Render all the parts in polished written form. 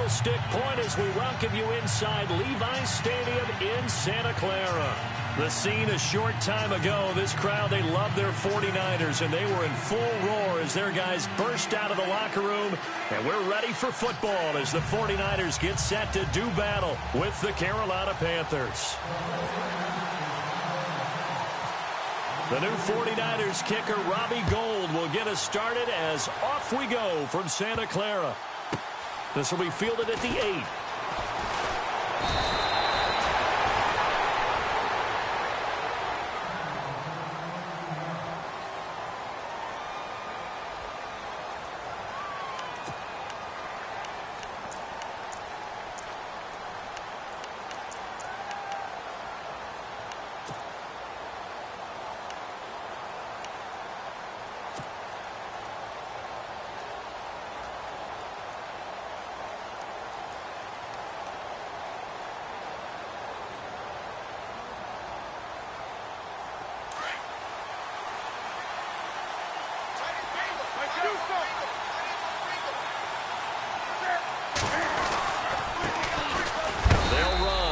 stick point as we welcome you inside Levi's Stadium in Santa Clara. The scene a short time ago, this crowd, they love their 49ers, and they were in full roar as their guys burst out of the locker room. And we're ready for football as the 49ers get set to do battle with the Carolina Panthers. The new 49ers kicker, Robbie Gould, will get us started as off we go from Santa Clara. This will be fielded at the 8.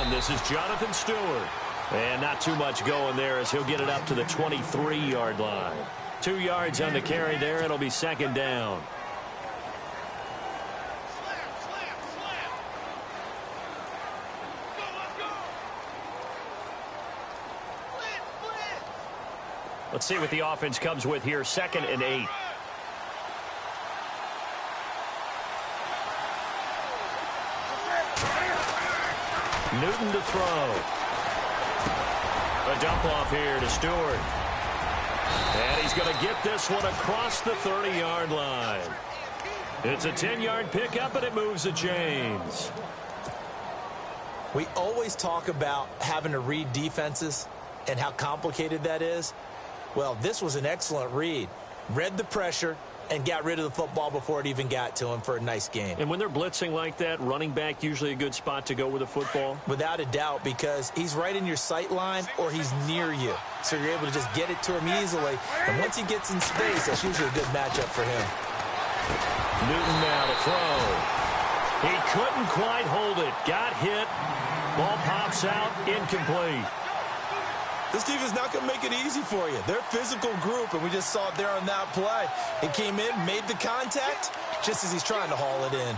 This is Jonathan Stewart. And not too much going there as he'll get it up to the 23-yard line. 2 yards on the carry there. It'll be second down. Let's see what the offense comes with here. 2nd and 8. Newton to throw. A dump off here to Stewart. And he's going to get this one across the 30-yard line. It's a 10-yard pickup, and it moves the chains. We always talk about having to read defenses and how complicated that is. Well, this was an excellent read. Read the pressure and got rid of the football before it even got to him for a nice game. And when they're blitzing like that, running back usually a good spot to go with the football? Without a doubt, because he's right in your sight line or he's near you. So you're able to just get it to him easily. And once he gets in space, that's usually a good matchup for him. Newton now to throw. He couldn't quite hold it. Got hit. Ball pops out. Incomplete. This team is not going to make it easy for you. They're a physical group, and we just saw it there on that play. He came in, made the contact, just as he's trying to haul it in.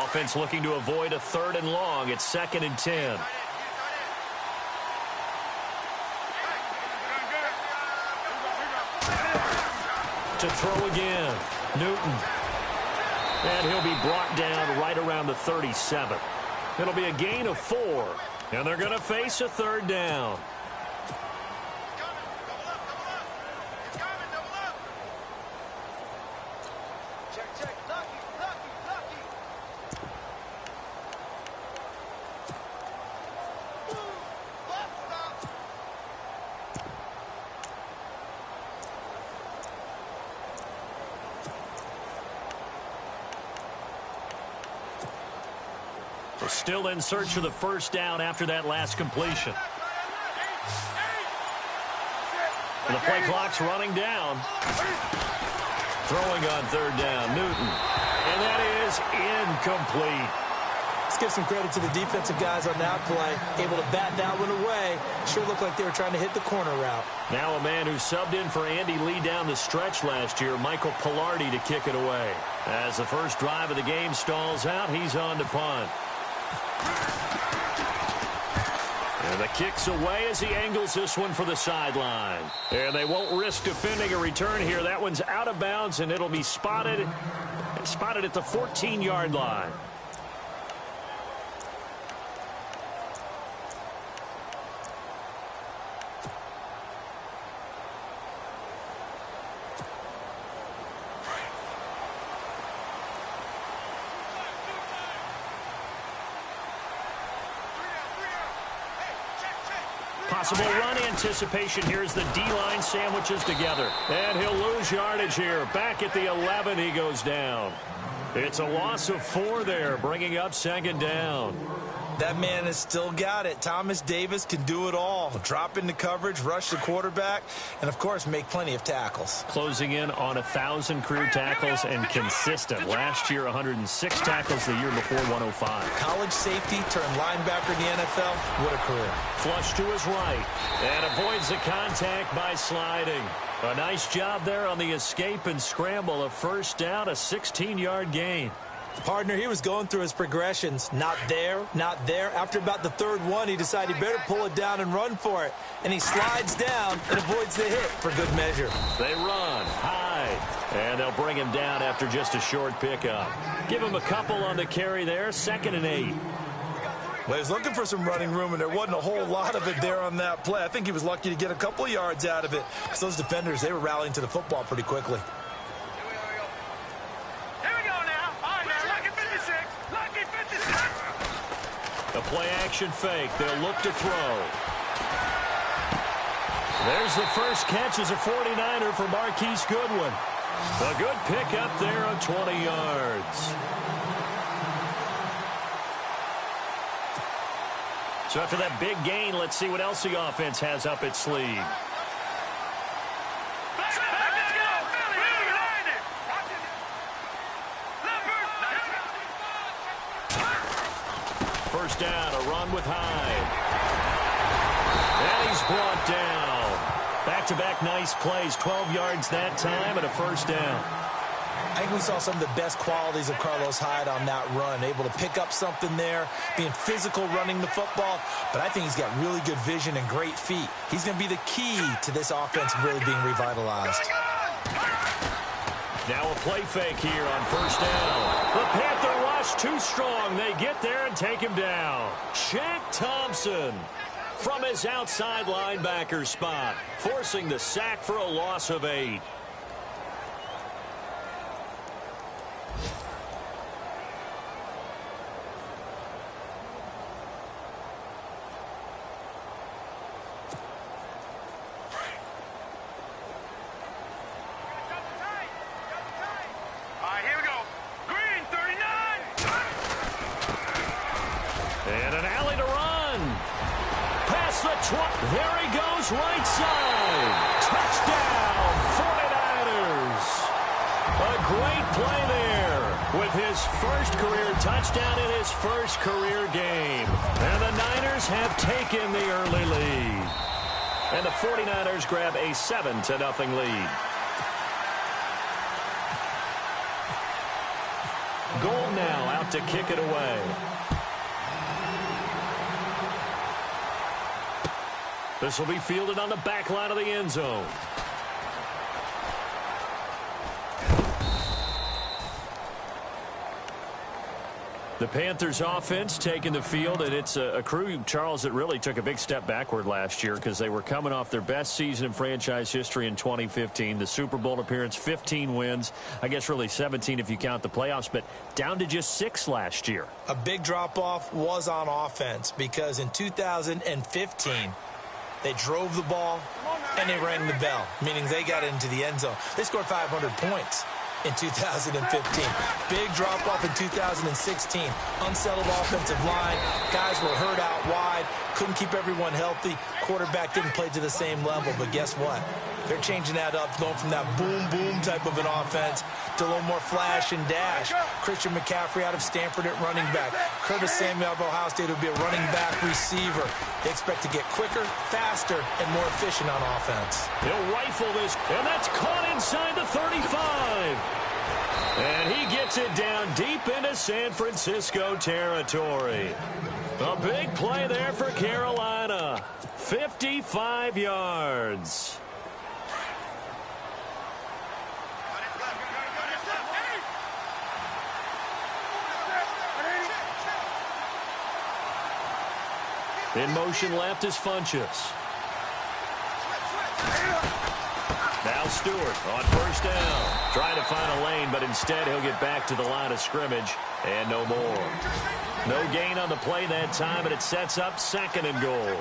Offense looking to avoid a 3rd and long. It's 2nd and 10. To throw again. Newton. And he'll be brought down right around the 37. It'll be a gain of 4. And they're going to face a 3rd down. We're still in search of the 1st down after that last completion. And the play clock's running down. Throwing on 3rd down, Newton. And that is incomplete. Let's give some credit to the defensive guys on that play. Able to bat that one away. Sure looked like they were trying to hit the corner route. Now a man who subbed in for Andy Lee down the stretch last year, Michael Pilardi, to kick it away. As the first drive of the game stalls out, he's on to punt. And the kick's away as he angles this one for the sideline. And they won't risk defending a return here. That one's out of bounds, and it'll be spotted at the 14-yard line. Possible run anticipation here as the D-line sandwiches together. And he'll lose yardage here. Back at the 11, he goes down. It's a loss of 4 there, bringing up 2nd down. That man has still got it. Thomas Davis can do it all. Drop into coverage, rush the quarterback, and, of course, make plenty of tackles. Closing in on 1,000 career tackles and consistent. Last year, 106 tackles, the year before, 105. College safety turned linebacker in the NFL. What a career. Flush to his right and avoids the contact by sliding. A nice job there on the escape and scramble. A first down, a 16-yard gain. Partner, he was going through his progressions. Not there, not there. After about the third one, he decided he better pull it down and run for it. And he slides down and avoids the hit for good measure. They run high, and they'll bring him down after just a short pickup. Give him a couple on the carry there, 2nd and 8. Well, he was looking for some running room, and there wasn't a whole lot of it there on that play. I think he was lucky to get a couple of yards out of it. Because those defenders, they were rallying to the football pretty quickly. A play-action fake. They'll look to throw. There's the first catch as a 49er for Marquise Goodwin. A good pickup there on 20 yards. So after that big gain, let's see what else the offense has up its sleeve. First down, a run with Hyde. And he's brought down. Back-to-back nice plays, 12 yards that time and a first down. I think we saw some of the best qualities of Carlos Hyde on that run. Able to pick up something there, being physical running the football. But I think he's got really good vision and great feet. He's going to be the key to this offense really being revitalized. Now a play fake here on first down. The Panther rush too strong. They get there and take him down. Shaq Thompson from his outside linebacker spot, forcing the sack for a loss of 8. There he goes, right side. Touchdown, 49ers. A great play there with his first career touchdown in his first career game. And the Niners have taken the early lead. And the 49ers grab a 7-0 lead. Goal now out to kick it away. This will be fielded on the back line of the end zone. The Panthers offense taking the field, and it's a crew, Charles, that really took a big step backward last year because they were coming off their best season in franchise history in 2015. The Super Bowl appearance, 15 wins. I guess really 17 if you count the playoffs, but down to just 6 last year. A big drop-off was on offense because in 2015, they drove the ball and they rang the bell, meaning they got into the end zone. They scored 500 points in 2015. Big drop-off in 2016. Unsettled offensive line. Guys were hurt out wide. Couldn't keep everyone healthy. Quarterback didn't play to the same level. But guess what? They're changing that up, going from that boom-boom type of an offense to a little more flash and dash. Christian McCaffrey out of Stanford at running back. Curtis Samuel of Ohio State will be a running back receiver. They expect to get quicker, faster, and more efficient on offense. He'll rifle this, and that's caught inside the 35. And he gets it down deep into San Francisco territory. A big play there for Carolina. 55 yards. In motion left is Funchess. Now Stewart on first down. Trying to find a lane, but instead he'll get back to the line of scrimmage. And no more. No gain on the play that time, and it sets up 2nd and goal.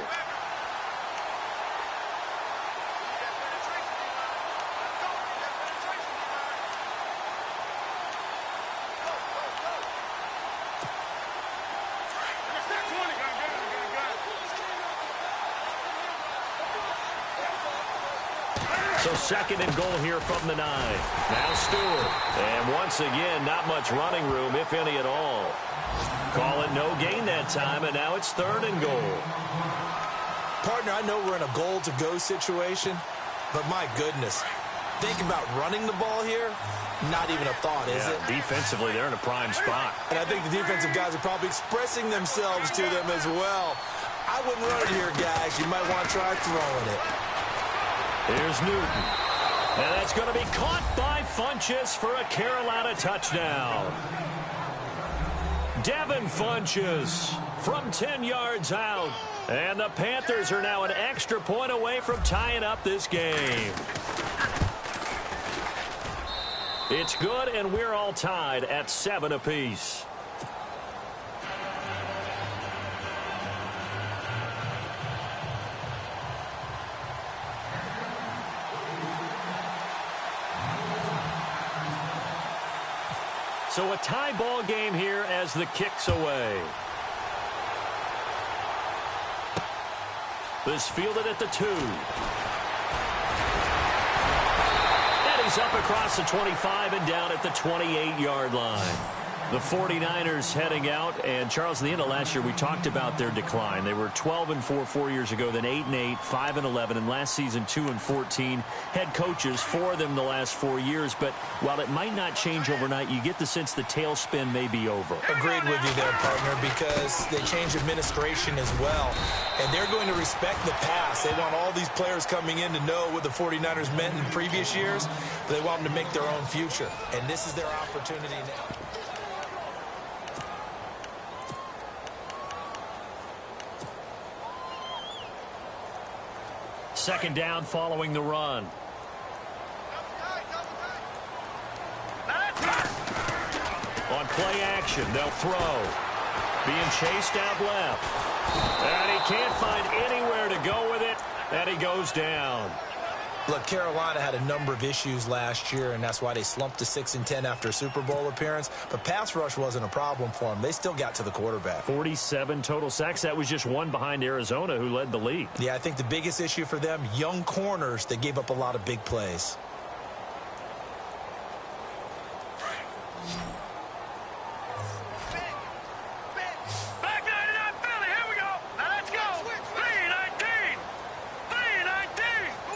So second and goal here from the 9. Now Stewart. And once again, not much running room, if any at all. Call it no gain that time, and now it's third and goal. Partner, I know we're in a goal-to-go situation, but my goodness, think about running the ball here. Not even a thought, is it? Defensively, they're in a prime spot. And I think the defensive guys are probably expressing themselves to them as well. I wouldn't run it here, guys. You might want to try throwing it. Here's Newton. And that's going to be caught by Funchess for a Carolina touchdown. Devin Funchess from 10 yards out. And the Panthers are now an extra point away from tying up this game. It's good, and we're all tied at 7 apiece. So a tie ball game here as the kick's away. This fielded at the 2. And he's up across the 25 and down at the 28-yard line. The 49ers heading out, and Charles, at the end of last year, we talked about their decline. They were 12-4 4 years ago, then 8-8, 5-11, and last season 2-14. Head coaches, 4 of them the last 4 years, but while it might not change overnight, you get the sense the tailspin may be over. Agreed with you there, partner, because they changed administration as well, and they're going to respect the pass. They want all these players coming in to know what the 49ers meant in previous years, but they want them to make their own future, and this is their opportunity now. Second down following the run. On play action, they'll throw. Being chased out left. And he can't find anywhere to go with it, and he goes down. Look, Carolina had a number of issues last year, and that's why they slumped to 6-10 after a Super Bowl appearance. But pass rush wasn't a problem for them. They still got to the quarterback. 47 total sacks. That was just one behind Arizona, who led the league. Yeah, I think the biggest issue for them, young corners, they gave up a lot of big plays.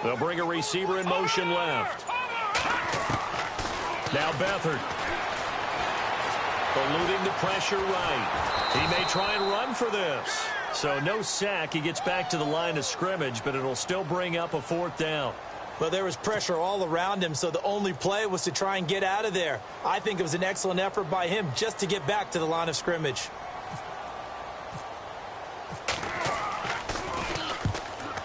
They'll bring a receiver in motion left. Now Beathard. Eluding the pressure right. He may try and run for this. So no sack. He gets back to the line of scrimmage, but it'll still bring up a 4th down. Well, there was pressure all around him, so the only play was to try and get out of there. I think it was an excellent effort by him just to get back to the line of scrimmage.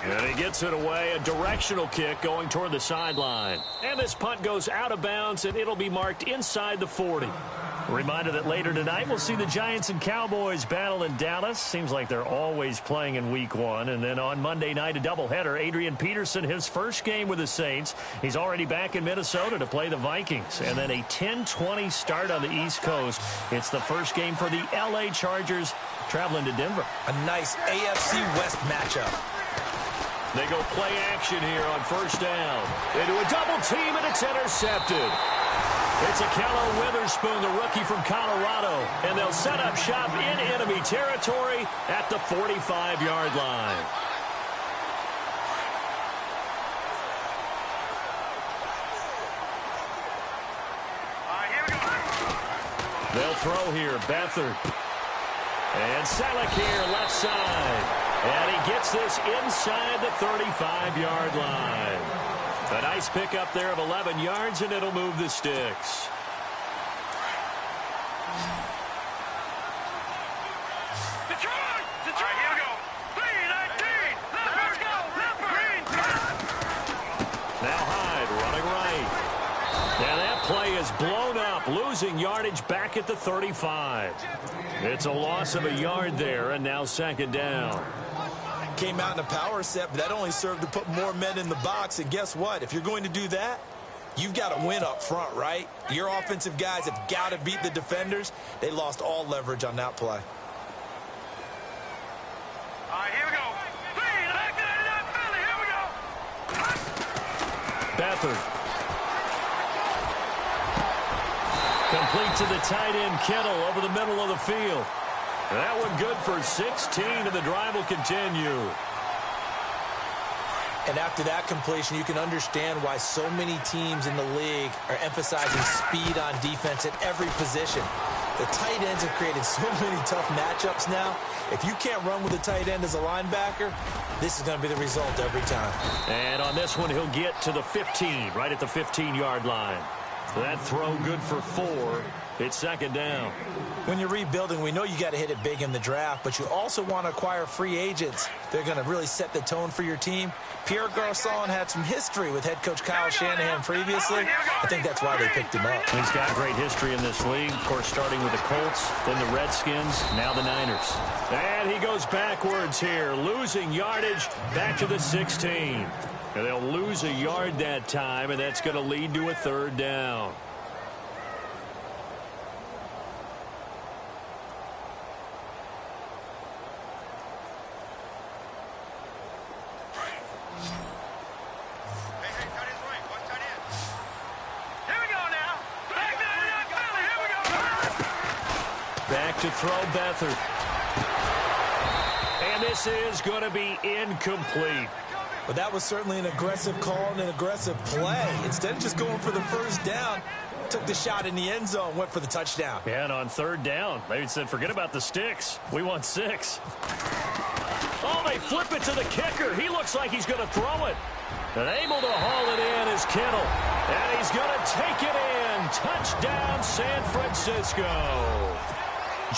And he gets it away, a directional kick going toward the sideline. And this punt goes out of bounds, and it'll be marked inside the 40. A reminder that later tonight we'll see the Giants and Cowboys battle in Dallas. Seems like they're always playing in Week 1. And then on Monday night, a doubleheader. Adrian Peterson, his first game with the Saints. He's already back in Minnesota to play the Vikings. And then a 10-20 start on the East Coast. It's the first game for the L.A. Chargers traveling to Denver. A nice AFC West matchup. They go play action here on first down. They do a double team, and it's intercepted. It's a Akello Witherspoon, the rookie from Colorado, and they'll set up shop in enemy territory at the 45-yard line. They'll throw here, Beathard. And Selleck here, left side. And he gets this inside the 35-yard line. A nice pickup there of 11 yards, and it'll move the sticks. Detroit! All right, here we go. 3-19. Let's go. Now Hyde running right. And that play is blown up, losing yardage back at the 35. It's a loss of a yard there, and now second down. Came out in a power set, but that only served to put more men in the box. And guess what? If you're going to do that, you've got to win up front, right? Your offensive guys have got to beat the defenders. They lost all leverage on that play. All right, here we go. Beathard. Complete to the tight end, Kittle, over the middle of the field. That one good for 16, and the drive will continue. And after that completion, you can understand why so many teams in the league are emphasizing speed on defense at every position. The tight ends have created so many tough matchups now. If you can't run with a tight end as a linebacker, this is going to be the result every time. And on this one, he'll get to the 15, right at the 15-yard line. That throw good for 4. It's second down. When you're rebuilding, we know you got to hit it big in the draft, but you also want to acquire free agents. They're going to really set the tone for your team. Pierre Garçon had some history with head coach Kyle Shanahan previously. I think that's why they picked him up. He's got great history in this league, of course, starting with the Colts, then the Redskins, now the Niners. And he goes backwards here, losing yardage back to the 16. And they'll lose a yard that time, and that's going to lead to a third down. Back to throw Beathard. And this is going to be incomplete. But that was certainly an aggressive call and an aggressive play. Instead of just going for the first down, took the shot in the end zone, went for the touchdown. Yeah, and on third down, they said, forget about the sticks. We want 6. Oh, they flip it to the kicker. He looks like he's going to throw it. And able to haul it in is Kittle. And he's going to take it in. Touchdown, San Francisco.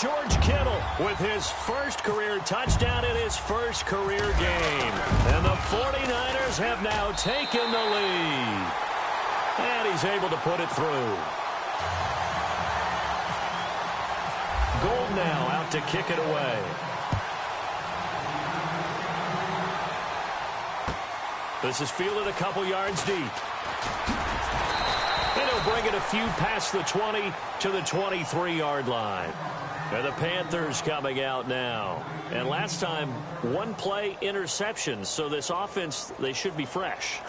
George Kittle with his first career touchdown in his first career game. And the 49ers have now taken the lead. And he's able to put it through. Gold now out to kick it away. This is fielded a couple yards deep. And he'll bring it a few past the 20 to the 23-yard line. And the Panthers coming out now. And last time, one play interception. So this offense, they should be fresh.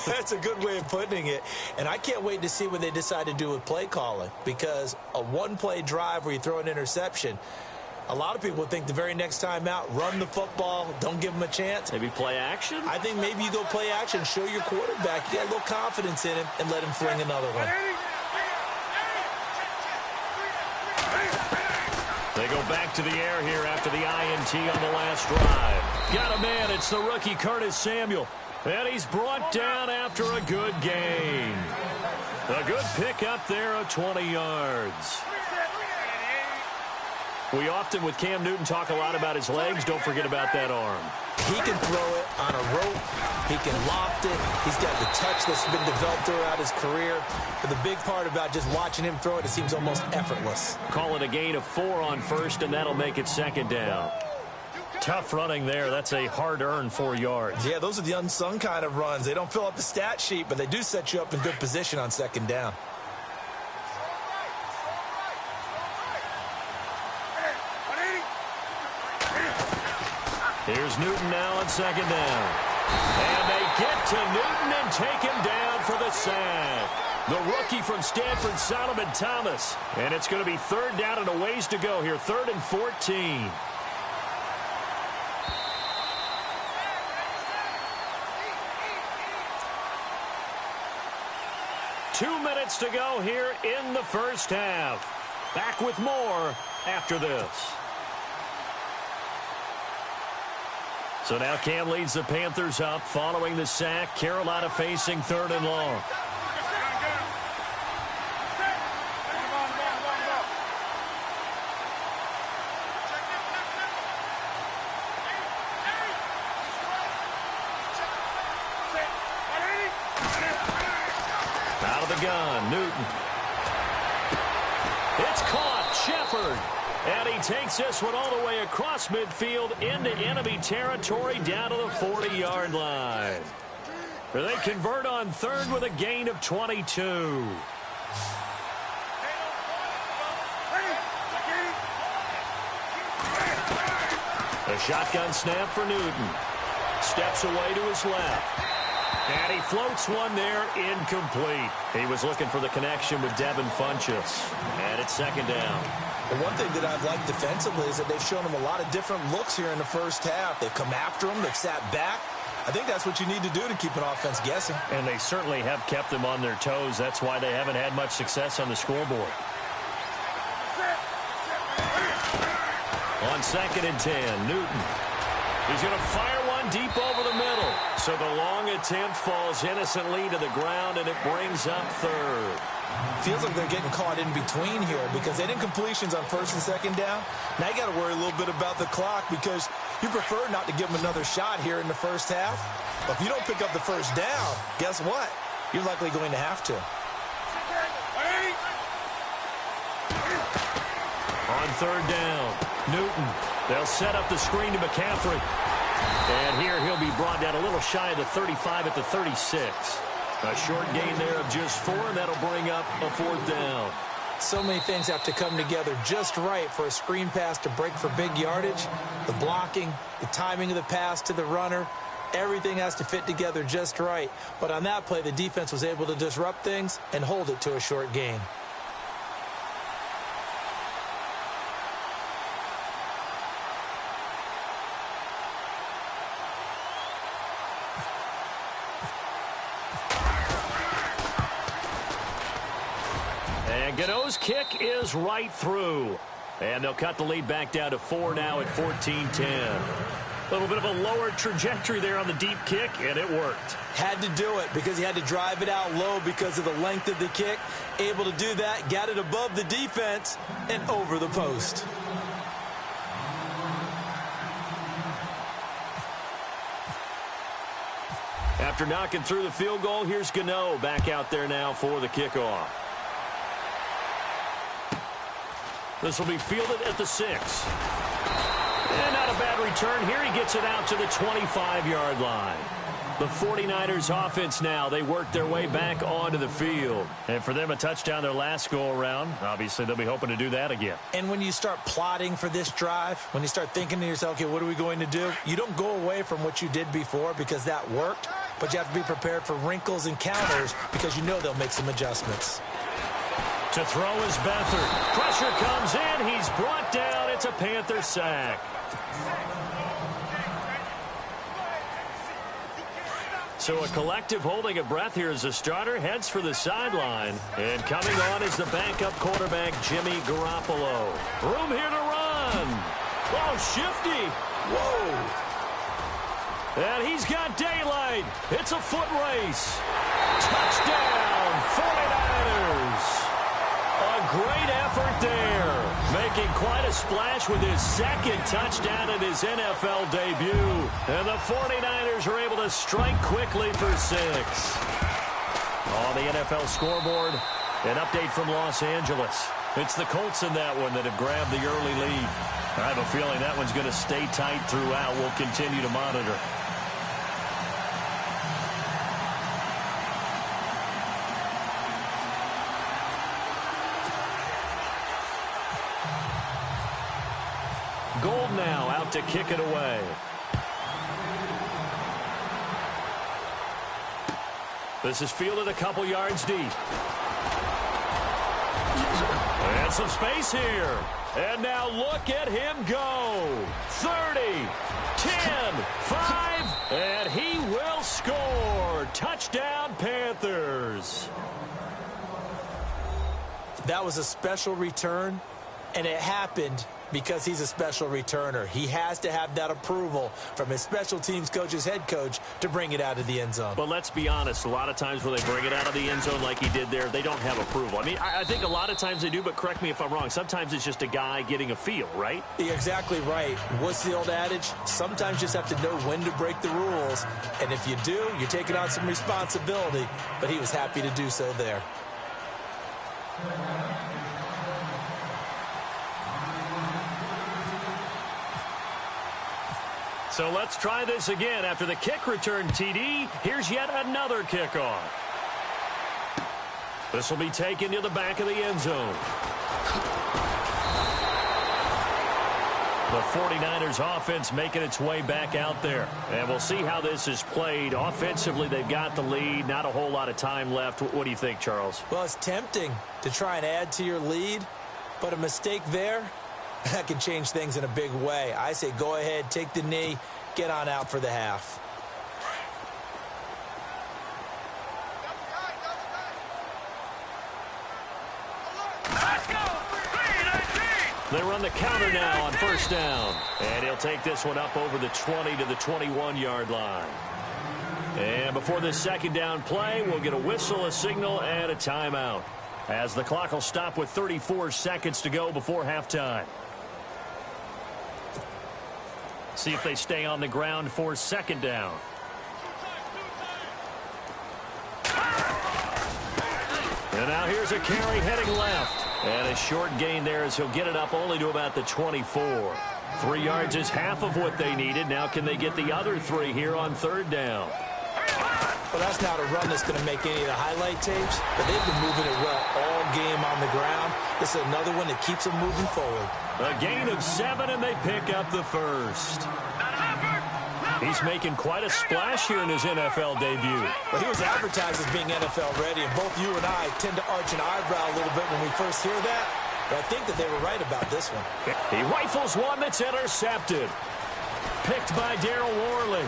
That's a good way of putting it. And I can't wait to see what they decide to do with play calling. Because a one-play drive where you throw an interception, a lot of people think the very next time out, run the football, don't give them a chance. Maybe play action? I think maybe you go play action, show your quarterback, you got a little confidence in him, and let him fling another one. They go back to the air here after the INT on the last drive. Got a man. It's the rookie Curtis Samuel. And he's brought down after a good gain. A good pickup there of 20 yards. We often, with Cam Newton, talk a lot about his legs. Don't forget about that arm. He can throw it on a rope. He can loft it. He's got the touch that's been developed throughout his career. But the big part about just watching him throw it seems almost effortless. Call it a gain of 4 on first, and that'll make it second down. Tough running there. That's a hard-earned 4 yards. Yeah, those are the unsung kind of runs. They don't fill up the stat sheet, but they do set you up in good position on second down. Here's Newton now on second down. And they get to Newton and take him down for the sack. The rookie from Stanford, Solomon Thomas. And it's going to be third down and a ways to go here. 3rd and 14. Two minutes to go here in the first half. Back with more after this. So now Cam leads the Panthers up following the sack. Carolina facing 3rd and long. Out of the gun, Newton. It's caught, Shepard. And he takes this one all the way across midfield into enemy territory down to the 40-yard line. They convert on 3rd with a gain of 22. A shotgun snap for Newton. Steps away to his left. And he floats one there, incomplete. He was looking for the connection with Devin Funchess. And it's second down. The one thing that I've liked defensively is that they've shown him a lot of different looks here in the first half. They've come after him. They've sat back. I think that's what you need to do to keep an offense guessing. And they certainly have kept them on their toes. That's why they haven't had much success on the scoreboard. On 2nd and 10, Newton. He's going to fire one deep over the middle. So the long attempt falls innocently to the ground, and it brings up third. Feels like they're getting caught in between here because they didn't completions on 1st and 2nd down. Now you got to worry a little bit about the clock because you prefer not to give them another shot here in the first half. But if you don't pick up the first down, guess what? You're likely going to have to. On 3rd down, Newton. They'll set up the screen to McCaffrey. And here he'll be brought down a little shy of the 35 at the 36. A short gain there of just 4, and that'll bring up a 4th down. So many things have to come together just right for a screen pass to break for big yardage. The blocking, the timing of the pass to the runner, everything has to fit together just right. But on that play, the defense was able to disrupt things and hold it to a short gain. Gano's kick is right through. And they'll cut the lead back down to 4 now at 14-10. A little bit of a lower trajectory there on the deep kick, and it worked. Had to do it because he had to drive it out low because of the length of the kick. Able to do that, got it above the defense and over the post. After knocking through the field goal, here's Gano back out there now for the kickoff. This will be fielded at the 6. And not a bad return here. He gets it out to the 25-yard line. The 49ers offense now, they work their way back onto the field. And for them, a touchdown their last go-around. Obviously, they'll be hoping to do that again. And when you start plotting for this drive, when you start thinking to yourself, okay, what are we going to do? You don't go away from what you did before because that worked. But you have to be prepared for wrinkles and counters because you know they'll make some adjustments. To throw is Beathard. Pressure comes in. He's brought down. It's a Panther sack. So a collective holding of breath here as the starter heads for the sideline. And coming on is the backup quarterback, Jimmy Garoppolo. Room here to run. Oh, shifty. Whoa. And he's got daylight. It's a foot race. Touchdown, 49ers. A great effort there. Making quite a splash with his second touchdown in his NFL debut. And the 49ers are able to strike quickly for 6. On the NFL scoreboard, an update from Los Angeles. It's the Colts in that one that have grabbed the early lead. I have a feeling that one's going to stay tight throughout. We'll continue to monitor. Gold now out to kick it away. This is fielded a couple yards deep. And some space here. And now look at him go. 30, 10, 5, and he will score. Touchdown, Panthers. That was a special return, and it happened because he's a special returner. He has to have that approval from his special teams coach, his head coach, to bring it out of the end zone. But let's be honest, a lot of times when they bring it out of the end zone like he did there, they don't have approval. I mean, I think a lot of times they do, but correct me if I'm wrong. Sometimes it's just a guy getting a feel, right? You're exactly right. What's the old adage? Sometimes you just have to know when to break the rules. And if you do, you're taking on some responsibility. But he was happy to do so there. So let's try this again. After the kick return TD, here's yet another kickoff. This will be taken to the back of the end zone. The 49ers offense making its way back out there. And we'll see how this is played. Offensively, they've got the lead. Not a whole lot of time left. What do you think, Charles? Well, it's tempting to try and add to your lead, but a mistake there, that can change things in a big way. I say go ahead, take the knee, get on out for the half. They run the counter now on first down. And he'll take this one up over the 20 to the 21-yard line. And before this second down play, we'll get a whistle, a signal, and a timeout, as the clock will stop with 34 seconds to go before halftime. See if they stay on the ground for second down. And now here's a carry heading left. And a short gain there as he'll get it up only to about the 24. 3 yards is half of what they needed. Now can they get the other 3 here on third down? Well, that's not a run that's going to make any of the highlight tapes, but they've been moving it well all game on the ground. This is another one that keeps them moving forward. A gain of 7, and they pick up the first. He's making quite a splash here in his NFL debut. Well, he was advertised as being NFL ready, and both you and I tend to arch an eyebrow a little bit when we first hear that. But I think that they were right about this one. He rifles one that's intercepted. Picked by Darryl Worley.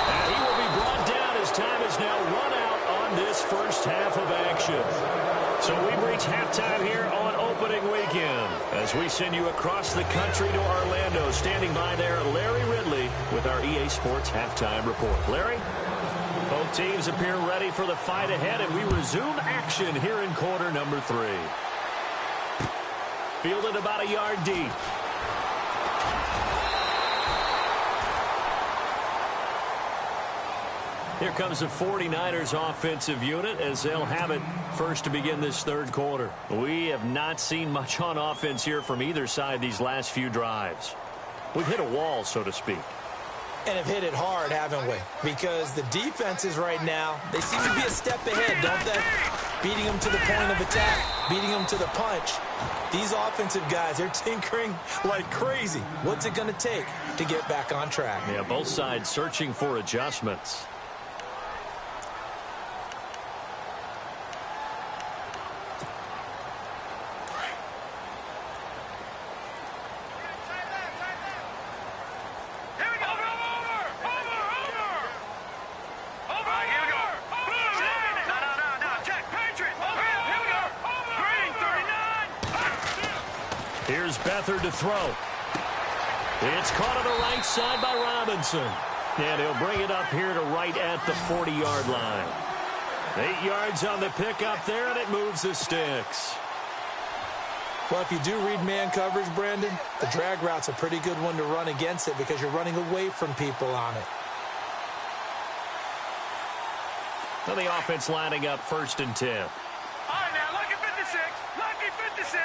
And he will be brought down as time is now run out on this first half of action. So we've reached halftime here on opening weekend as we send you across the country to Orlando. Standing by there, Larry Ridley with our EA Sports halftime report. Larry? Both teams appear ready for the fight ahead, and we resume action here in quarter number 3. Fielded about a yard deep. Here comes the 49ers offensive unit as they'll have it first to begin this third quarter. We have not seen much on offense here from either side these last few drives. We've hit a wall, so to speak. And have hit it hard, haven't we? Because the defenses right now, they seem to be a step ahead, don't they? Beating them to the point of attack, beating them to the punch. These offensive guys, they're tinkering like crazy. What's it going to take to get back on track? Yeah, both sides searching for adjustments. Here's Beathard to throw. It's caught on the right side by Robinson. And he'll bring it up here to right at the 40-yard line. 8 yards on the pickup there, and it moves the sticks. Well, if you do read man coverage, Brandon, the drag route's a pretty good one to run against it because you're running away from people on it. Well, the offense lining up first and 10. All right, now, lucky 56. Lucky 56.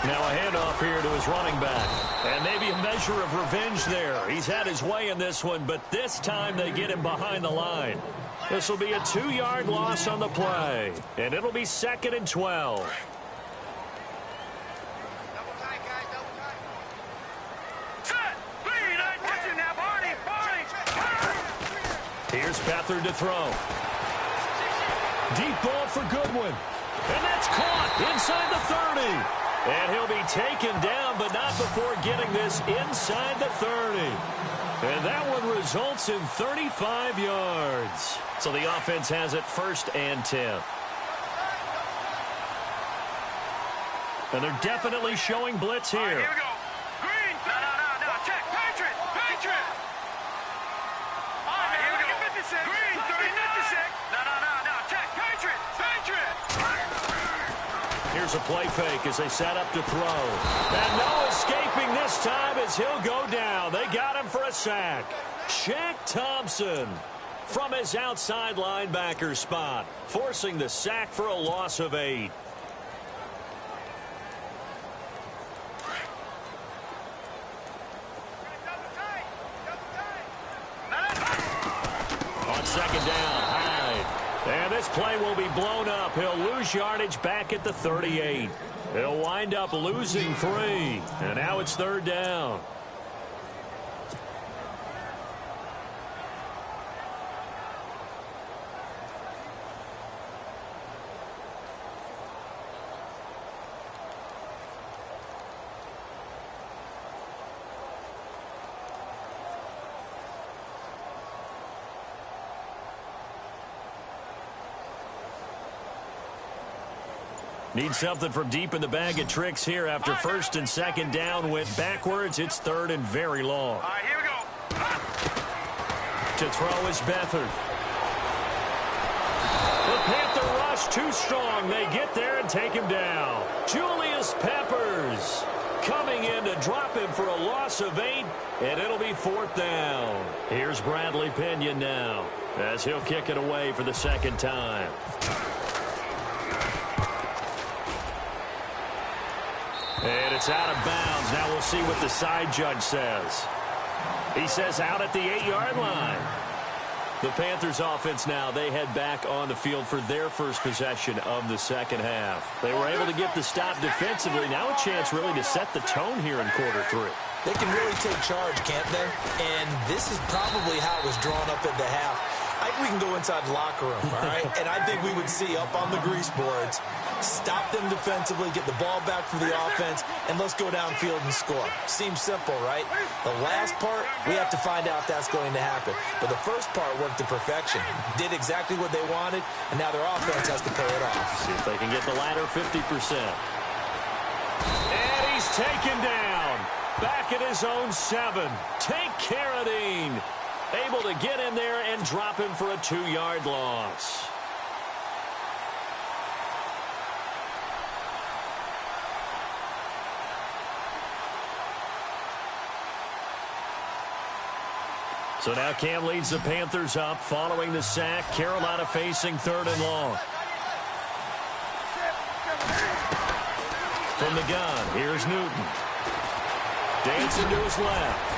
Now a handoff here to his running back. And maybe a measure of revenge there. He's had his way in this one, but this time they get him behind the line. This will be a 2-yard loss on the play. And it'll be 2nd and 12. Double tight, guys, double tight. Set. 3, 9, watching now, Barney. Here's Beathard to throw. Deep ball for Goodwin. And that's caught inside the 30. And he'll be taken down, but not before getting this inside the 30. And that one results in 35 yards. So the offense has it 1st and 10. And they're definitely showing blitz here. All right, here we go. Green. No. Check. Patriot. All right, here we go. 56. Green, 56. No. Check. Patriot. Here's a play fake as they set up to throw. And no escaping this time as he'll go down. They got him for a sack. Shaq Thompson from his outside linebacker spot, forcing the sack for a loss of 8. On second down, Hyde. And this this play will be blown up. He'll lose yardage back at the 38. He'll wind up losing 3. And now it's 3rd down. Need something from deep in the bag of tricks here after 1st and 2nd down went backwards. It's 3rd and very long. All right, here we go. To throw is Beathard. The Panther rush too strong. They get there and take him down. Julius Peppers coming in to drop him for a loss of 8, and it'll be 4th down. Here's Bradley Pinion now as he'll kick it away for the 2nd time. And it's out of bounds. Now we'll see what the side judge says. He says out at the 8-yard line. The Panthers offense now, they head back on the field for their first possession of the 2nd half. They were able to get the stop defensively. Now a chance really to set the tone here in quarter 3. They can really take charge, can't they? And this is probably how it was drawn up at the half. I think we can go inside the locker room, all right? And I think we would see up on the grease boards, stop them defensively, get the ball back for the offense, and let's go downfield and score. Seems simple, right? The last part, we have to find out if that's going to happen. But the first part worked to perfection. Did exactly what they wanted, and now their offense has to pay it off. See if they can get the latter 50%. And he's taken down. Back at his own 7. Take Carradine. Able to get in there and drop him for a 2-yard loss. So now Cam leads the Panthers up following the sack. Carolina facing 3rd and long. From the gun, here's Newton. Dancing to his left.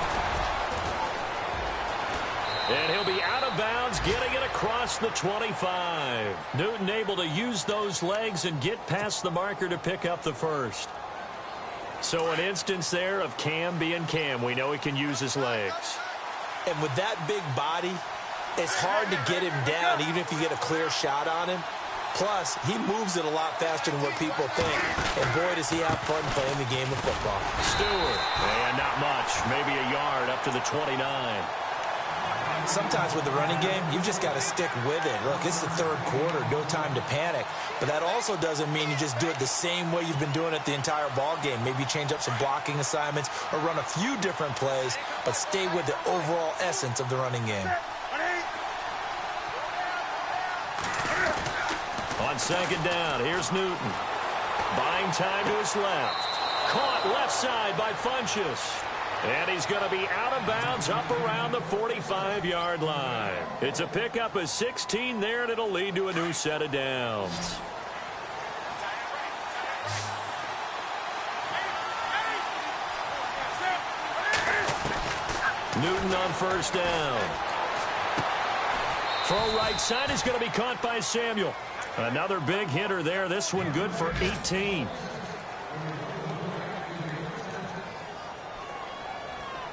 And he'll be out of bounds, getting it across the 25. Newton able to use those legs and get past the marker to pick up the 1st. So an instance there of Cam being Cam. We know he can use his legs. And with that big body, it's hard to get him down, even if you get a clear shot on him. Plus, he moves it a lot faster than what people think. And boy, does he have fun playing the game of football. Stewart. And not much. Maybe a yard up to the 29. Sometimes with the running game, you've just got to stick with it. Look, it's the 3rd quarter, no time to panic. But that also doesn't mean you just do it the same way you've been doing it the entire ball game. Maybe change up some blocking assignments or run a few different plays, but stay with the overall essence of the running game. On 2nd down, here's Newton. Buying time to his left. Caught left side by Funchess. And he's going to be out of bounds up around the 45-yard line. It's a pickup of 16 there, and it'll lead to a new set of downs. Newton on 1st down. Throw right side is going to be caught by Samuel. Another big hitter there. This one good for 18.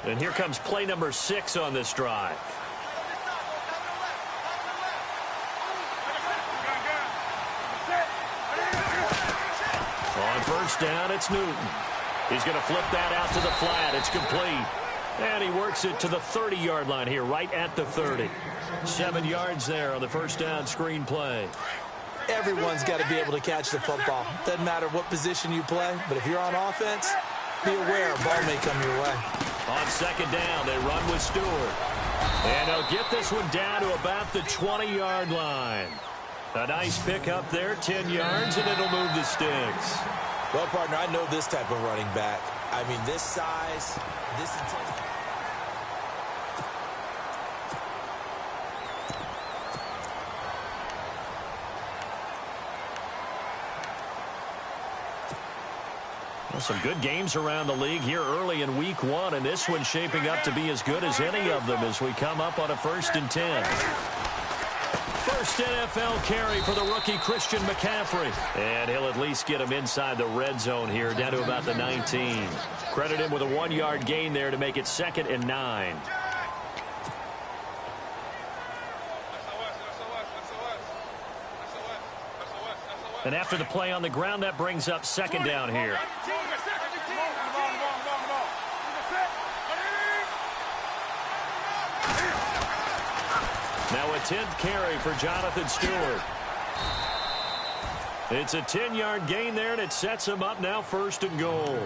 And here comes play number 6 on this drive. On 1st down, it's Newton. He's going to flip that out to the flat. It's complete. And he works it to the 30-yard line here, right at the 30. 7 yards there on the 1st down screen play. Everyone's got to be able to catch the football. Doesn't matter what position you play, but if you're on offense, be aware a ball may come your way. On 2nd down, they run with Stewart. And they'll get this one down to about the 20-yard line. A nice pickup there, 10 yards, and it'll move the sticks. Well, partner, I know this type of running back. I mean, this size, this intensity. Well, some good games around the league here early in week 1, and this one's shaping up to be as good as any of them as we come up on a 1st and 10. first NFL carry for the rookie Christian McCaffrey. And he'll at least get him inside the red zone here, down to about the 19. Credit him with a 1-yard gain there to make it 2nd and 9. And after the play on the ground, that brings up 2nd down here. Now a 10th carry for Jonathan Stewart. It's a 10-yard gain there, and it sets him up now 1st and goal.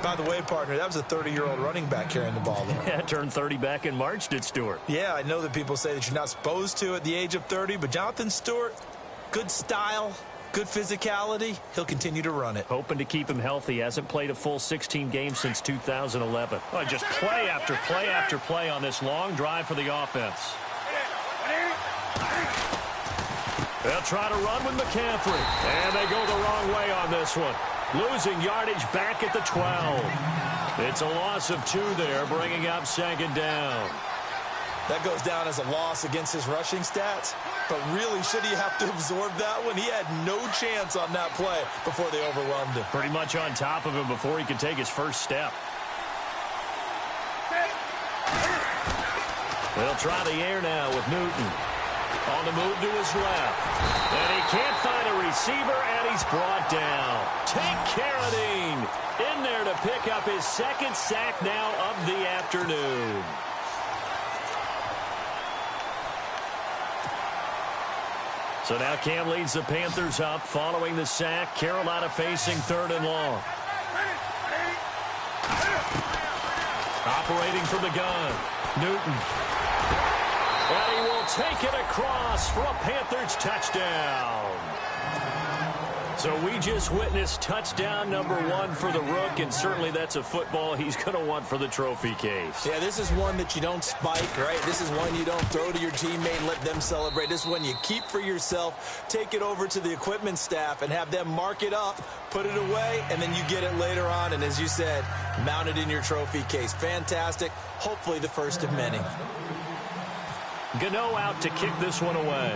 By the way, partner, that was a 30-year-old running back carrying the ball there. Yeah, turned 30 back in March, did Stewart. Yeah, I know that people say that you're not supposed to at the age of 30, but Jonathan Stewart, good style, good physicality. He'll continue to run it. Hoping to keep him healthy. Hasn't played a full 16 games since 2011. Oh, just play after play after play on this long drive for the offense. They'll try to run with McCaffrey. And they go the wrong way on this one. Losing yardage back at the 12. It's a loss of 2 there, bringing up 2nd down. That goes down as a loss against his rushing stats. But really, should he have to absorb that one? He had no chance on that play before they overwhelmed him. Pretty much on top of him before he could take his first step. They'll try the air now with Newton. On the move to his left. And he can't find a receiver, and he's brought down. Take Carradine in there to pick up his 2nd sack now of the afternoon. So now Cam leads the Panthers up following the sack. Carolina facing 3rd and long. Operating from the gun. Newton. And he will take it across for a Panthers touchdown. So we just witnessed touchdown number 1 for the Rook, and certainly that's a football he's going to want for the trophy case. Yeah, this is one that you don't spike, right? This is one you don't throw to your teammate and let them celebrate. This is one you keep for yourself, take it over to the equipment staff and have them mark it up, put it away, and then you get it later on. And as you said, mount it in your trophy case. Fantastic. Hopefully the first of many. Gano out to kick this one away.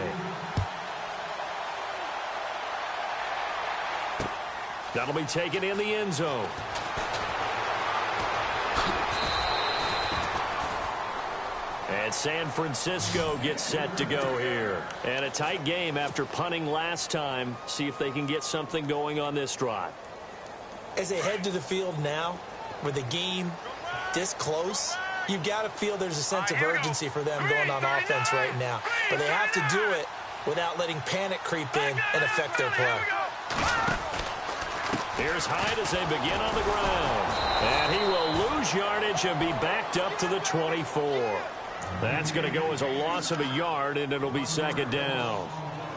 That'll be taken in the end zone. And San Francisco gets set to go here. And a tight game after punting last time. See if they can get something going on this drive. As they head to the field now, with the game this close, you've got to feel there's a sense of urgency for them going on offense right now. But they have to do it without letting panic creep in and affect their play. Here's Hyde as they begin on the ground. And he will lose yardage and be backed up to the 24. That's going to go as a loss of a yard, and it'll be 2nd down.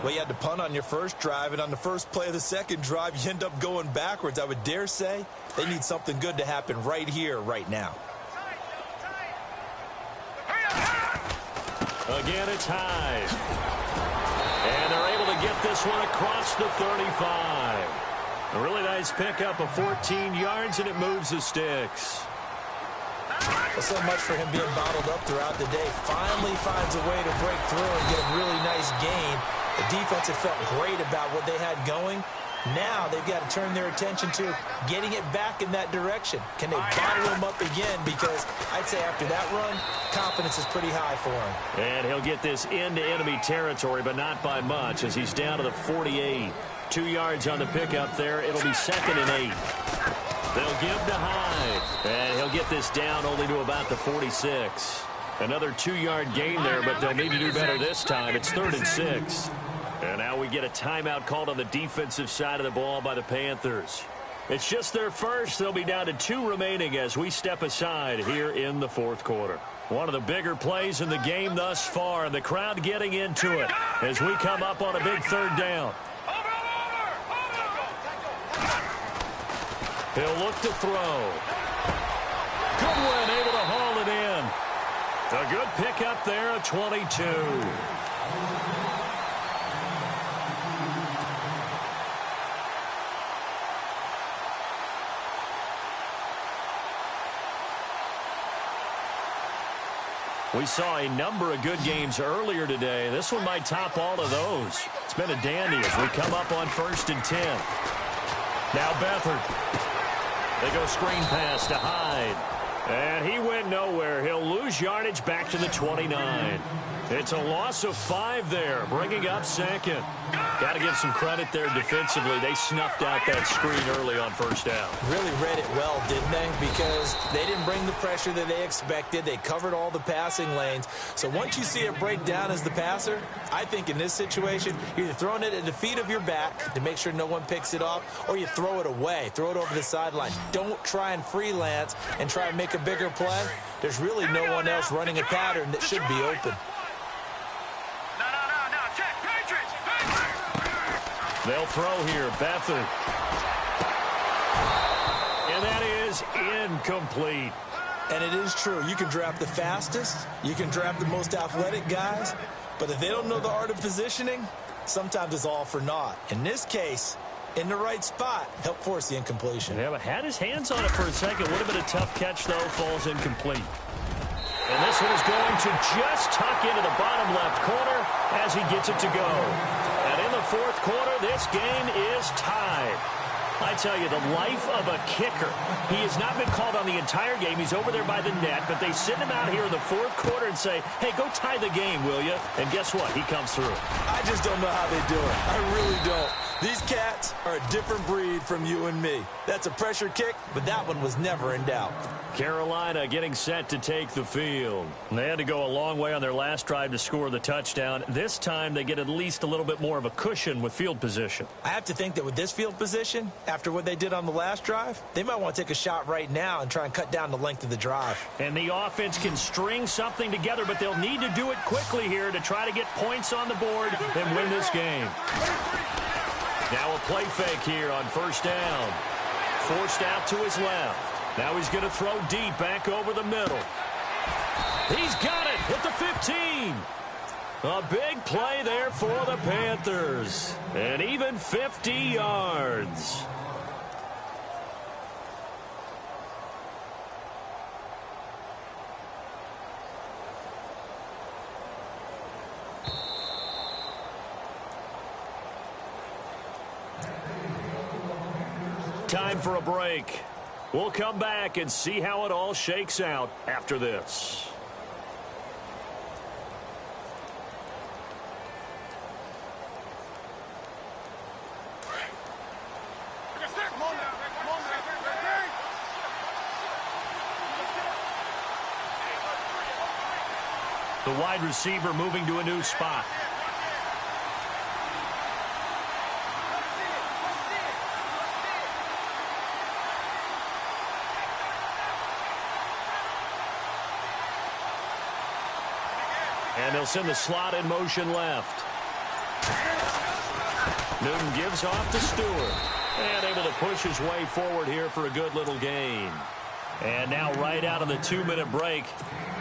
Well, you had to punt on your first drive, and on the first play of the second drive, you end up going backwards. I would dare say they need something good to happen right here, right now. Again, it's Hyde. And they're able to get this one across the 35. A really nice pickup of 14 yards, and it moves the sticks. Well, so much for him being bottled up throughout the day. Finally finds a way to break through and get a really nice gain. The defense had felt great about what they had going. Now they've got to turn their attention to getting it back in that direction. Can they bottle him up again? Because I'd say after that run, confidence is pretty high for him. And he'll get this into enemy territory, but not by much, as he's down to the 48. 2 yards on the pickup there. It'll be 2nd and 8. They'll give to Hyde. And he'll get this down only to about the 46. Another 2-yard gain there, but they'll need to do better this time. It's 3rd and 6. And now we get a timeout called on the defensive side of the ball by the Panthers. It's just their first. They'll be down to 2 remaining as we step aside here in the 4th quarter. One of the bigger plays in the game thus far, and the crowd getting into it as we come up on a big 3rd down. He'll look to throw. Goodwin able to haul it in. A good pickup there at 22. We saw a number of good games earlier today. This one might top all of those. It's been a dandy as we come up on 1st and 10. Now Beathard. They go screen pass to Hyde. And he went nowhere. He'll lose yardage back to the 29. It's a loss of 5 there, bringing up 2nd. Got to give some credit there defensively. They snuffed out that screen early on 1st down. Really read it well, didn't they? Because they didn't bring the pressure that they expected. They covered all the passing lanes. So once you see it break down as the passer, I think in this situation, you're either throwing it at the feet of your back to make sure no one picks it off, or you throw it away, throw it over the sideline. Don't try and freelance and try and make a bigger play. There's really no one else running a pattern that should be open. They'll throw here. Beathard. And that is incomplete. And it is true. You can draft the fastest. You can draft the most athletic guys. But if they don't know the art of positioning, sometimes it's all for naught. In this case, in the right spot, helped force the incompletion. Yeah, but had his hands on it for a second. Would have been a tough catch, though. Falls incomplete. And this one is going to just tuck into the bottom left corner as he gets it to go. And in the 4th quarter, this game is tied. I tell you, the life of a kicker. He has not been called on the entire game. He's over there by the net, but they send him out here in the 4th quarter and say, hey, go tie the game, will you? And guess what? He comes through. I just don't know how they do it. I really don't. These cats are a different breed from you and me. That's a pressure kick, but that one was never in doubt. Carolina getting set to take the field. They had to go a long way on their last drive to score the touchdown. This time they get at least a little bit more of a cushion with field position. I have to think that with this field position, after what they did on the last drive, they might want to take a shot right now and try and cut down the length of the drive. And the offense can string something together, but they'll need to do it quickly here to try to get points on the board and win this game. Now a play fake here on 1st down. Forced out to his left. Now he's going to throw deep back over the middle. He's got it at the 15. A big play there for the Panthers. And even 50 yards. Time for a break. We'll come back and see how it all shakes out after this. The wide receiver moving to a new spot. And they'll send the slot in motion left. Newton gives off to Stewart. And able to push his way forward here for a good little gain. And now right out of the 2-minute break,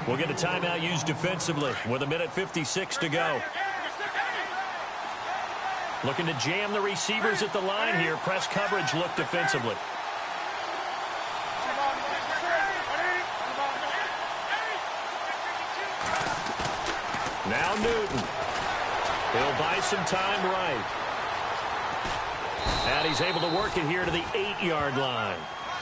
we'll get a timeout used defensively with 1:56 to go. Looking to jam the receivers at the line here. Press coverage look defensively. Now Newton. He'll buy some time right. And he's able to work it here to the 8-yard line.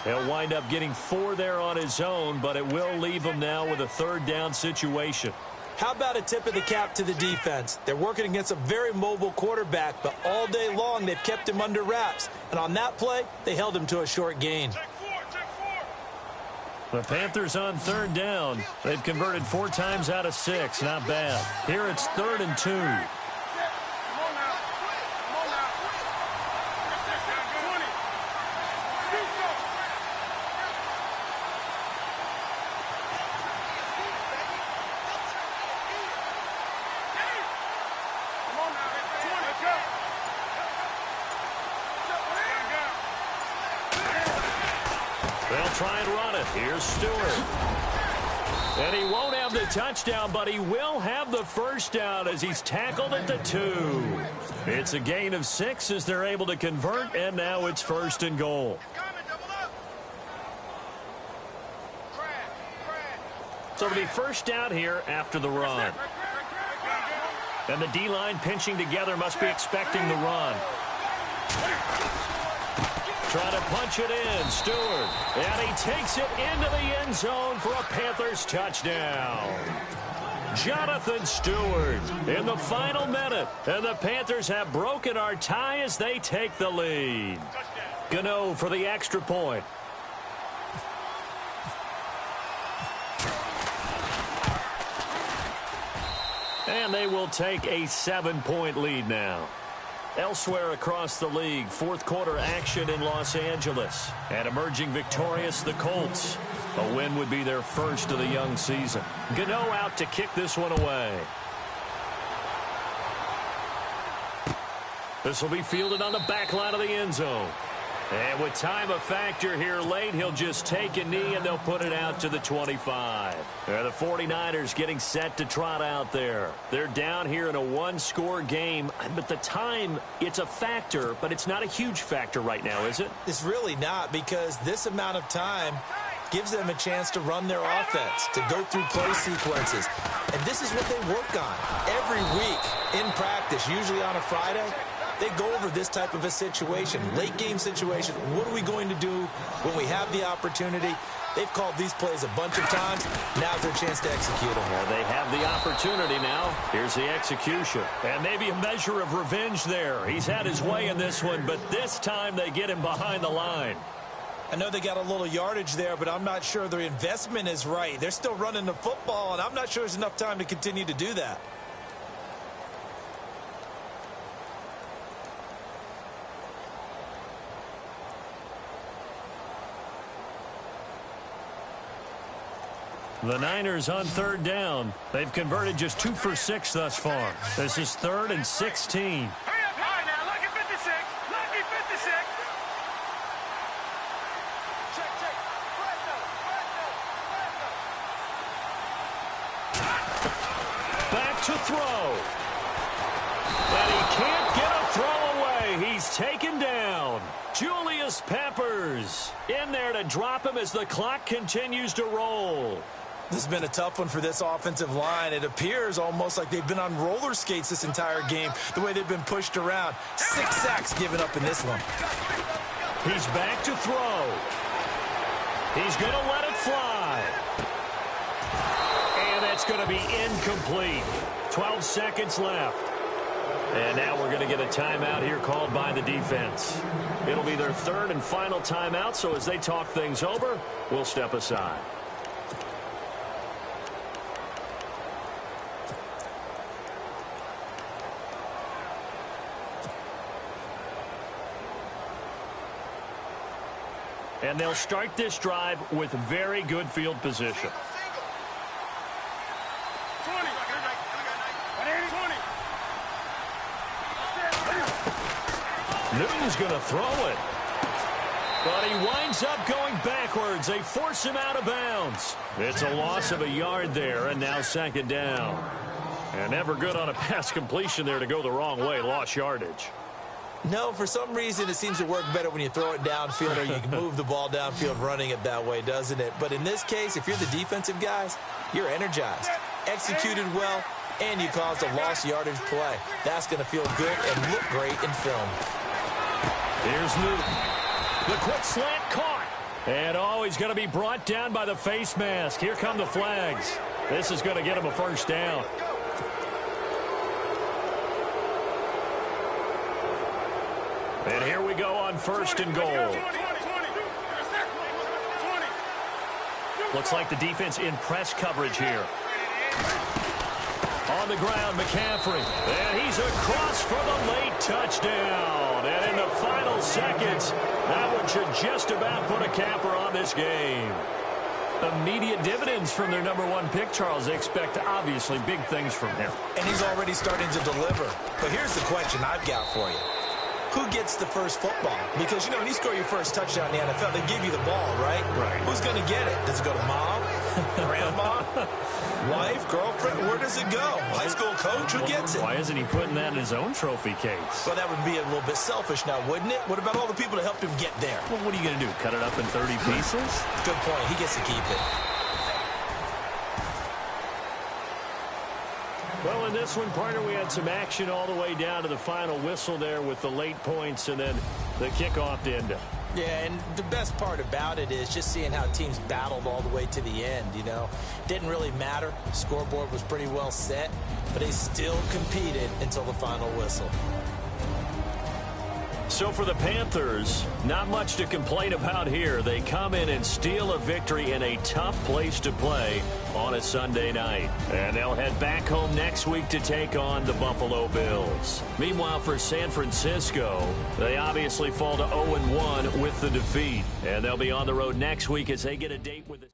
He'll wind up getting 4 there on his own, but it will leave him now with a 3rd down situation. How about a tip of the cap to the defense? They're working against a very mobile quarterback, but all day long they've kept him under wraps. And on that play, they held him to a short gain. The Panthers on 3rd down. They've converted 4 times out of 6. Not bad. Here it's 3rd and 2. They'll try and run it. Here's Stewart. And he won't have the touchdown, but he will have the 1st down as he's tackled at the 2. It's a gain of 6 as they're able to convert, and now it's 1st and goal. So it'll be first down here after the run. And the D-line pinching together must be expecting the run. Trying to punch it in, Stewart. And he takes it into the end zone for a Panthers touchdown. Jonathan Stewart in the final minute. And the Panthers have broken our tie as they take the lead. Gano for the extra point. And they will take a 7-point lead now. Elsewhere across the league, fourth quarter action in Los Angeles. And emerging victorious, the Colts. A win would be their first of the young season. Gano out to kick this one away. This will be fielded on the back line of the end zone. And with time a factor here late, he'll just take a knee and they'll put it out to the 25. The 49ers getting set to trot out there. They're down here in a one-score game, but the time, it's a factor, but it's not a huge factor right now, is it? It's really not, because this amount of time gives them a chance to run their offense, to go through play sequences. And this is what they work on every week in practice, usually on a Friday. They go over this type of a situation, late game situation. What are we going to do when we have the opportunity? They've called these plays a bunch of times. Now's their chance to execute them. Well, they have the opportunity now. Here's the execution. And maybe a measure of revenge there. He's had his way in this one, but this time they get him behind the line. I know they got a little yardage there, but I'm not sure their investment is right. They're still running the football, and I'm not sure there's enough time to continue to do that. The Niners on third down. They've converted just 2 for 6 thus far. This is 3rd and 16. Hurry up high now. Lucky 56. Lucky 56. Check. Back to throw. And he can't get a throw away. He's taken down. Julius Peppers in there to drop him as the clock continues to roll. This has been a tough one for this offensive line. It appears almost like they've been on roller skates this entire game, the way they've been pushed around. 6 sacks given up in this one. He's back to throw. He's going to let it fly. And that's going to be incomplete. 12 seconds left. And now we're going to get a timeout here called by the defense. It'll be their 3rd and final timeout, so as they talk things over, we'll step aside. And they'll start this drive with very good field position. 20. Newton's going to throw it. But he winds up going backwards. They force him out of bounds. It's a loss of a yard there, and now 2nd down. And never good on a pass completion there to go the wrong way. Lost yardage. No, for some reason it seems to work better when you throw it downfield or you can move the ball downfield running it that way, doesn't it? But in this case, if you're the defensive guys, you're energized, executed well, and you caused a lost yardage play. That's going to feel good and look great in film. Here's Newton. The quick slant caught. And he's going to be brought down by the face mask. Here come the flags. This is going to get him a first down. And here we go on 1st and goal. Looks like the defense in press coverage here. On the ground, McCaffrey. And he's across for the late touchdown. And in the final seconds, that one should just about put a capper on this game. Immediate dividends from their #1 pick, Charles. They expect, obviously, big things from him. And he's already starting to deliver. But here's the question I've got for you. Who gets the first football? Because, you know, when you score your first touchdown in the NFL, they give you the ball, right? Right. Who's going to get it? Does it go to mom? Grandma? Wife? Girlfriend? Where does it go? High school coach? Who gets it? Why isn't he putting that in his own trophy case? Well, that would be a little bit selfish now, wouldn't it? What about all the people that helped him get there? Well, what are you going to do, cut it up in 30 pieces? Good point. He gets to keep it. in this one, partner, we had some action all the way down to the final whistle there with the late points and then the kickoff to end it. Yeah, and the best part about it is just seeing how teams battled all the way to the end, you know. Didn't really matter. The scoreboard was pretty well set, but they still competed until the final whistle. So for the Panthers, not much to complain about here. They come in and steal a victory in a tough place to play on a Sunday night. And they'll head back home next week to take on the Buffalo Bills. Meanwhile, for San Francisco, they obviously fall to 0-1 with the defeat. And they'll be on the road next week as they get a date with the